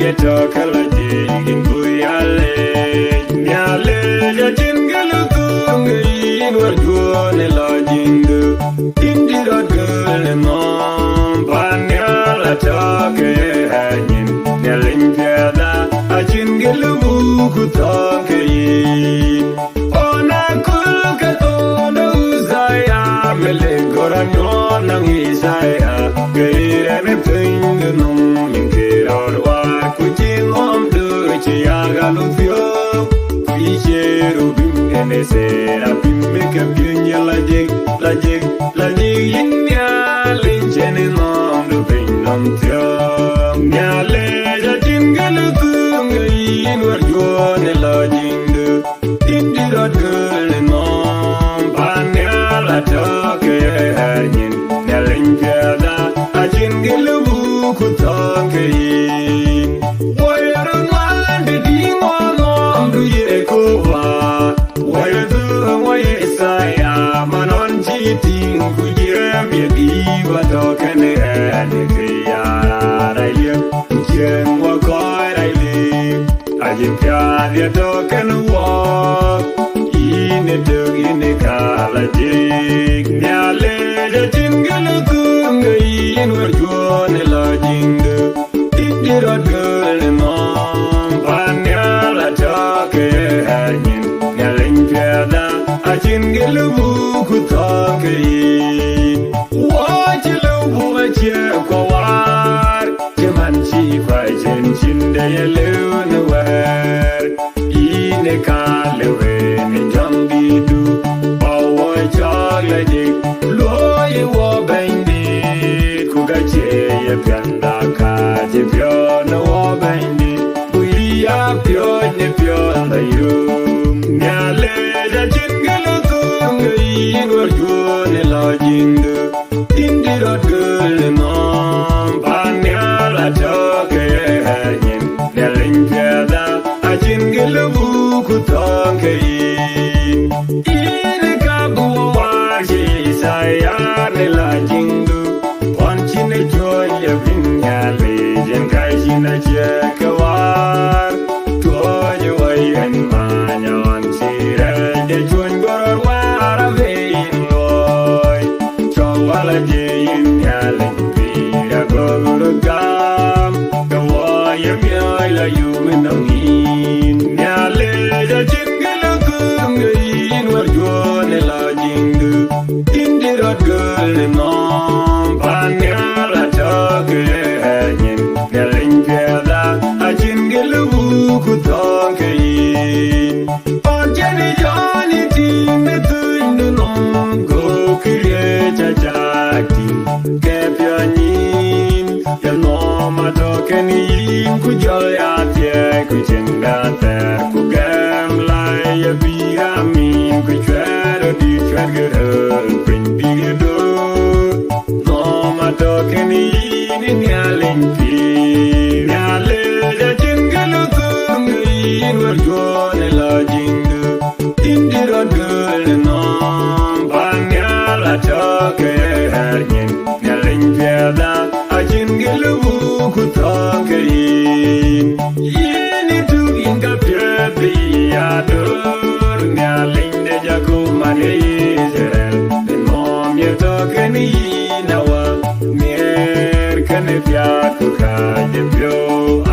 ye to kala jigin buyale nyale ja jingalu tungi nur juone la jingu indira gale mom panyala to ke hanin nyalin jada a jingalu ku to ke ona kul ka to no zaya mele goranyo nang isaya geire me pingu num waar Pinynhom chiaga lufio Pichero bim enesera bimme kapinya lajik Nhialic Pinynhom du Pinynhom tio Nhialic jingalu tungi nur juone lajindu Indira Pinynhom panyala toke hanin Nhialic jada jingalu ku toke Dia token walk in a dog in a kalajik Nhialic jingalu tungi nur juone lajindu Indira Pinynhom panyala toke hanin Nhialic jada jingalu ku toke wajilu buache ko waar jamanchi kwa chin de yelu Kalewe ni jambidu bawa chalaji loye wo Bεnydit kugache ye pyanda kaje pyona wo Bεnydit kuya pyone pyona yu Nhialic jingalu tungi nur juone lajindu Indira Pinynhom panyala toke hanin Nhialic jada jingalu ku toke ine kabu waji saya ne la jindu ponchine joya Nhialic jen kaishina chekawar toje wayan manyon sire de juan goror wara vein loy chawala je Nhialic pira gogoro gam kawaya myala yumenangin jingalu tungi nur juone lajindu Indira Pinynhom panyala toke hanin Nhialic jada jingalu ku toke onjani joni tinge Pinynhom go kire chachati ke piɔɔny ya noma toke ni ku joya tie ku jingate ku ya biramin ku chwero di chwagero pindido noma toke ni Nhialic jingalu tungi nur juone lajindu Indira Pinynhom panyala toke hanin Nhialic jada jingalu ku toke yini tugin ka pyebi adur Nhialic de jakumane Israel Pinynhom ye toke ni nawa mer kane pyatu kaje pyo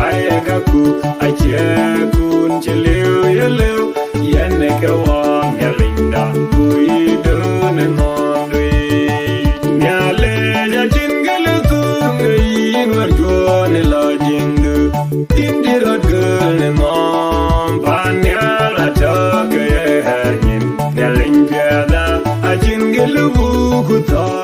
ayagaku achekun chileu yeleu yene kawa Nhialic da kuidu ne mondwe Nhialic jingalu tungi nur juone lajindu Indira Pinynhom panyala toke hanin Nhialic jada jingalu ku toke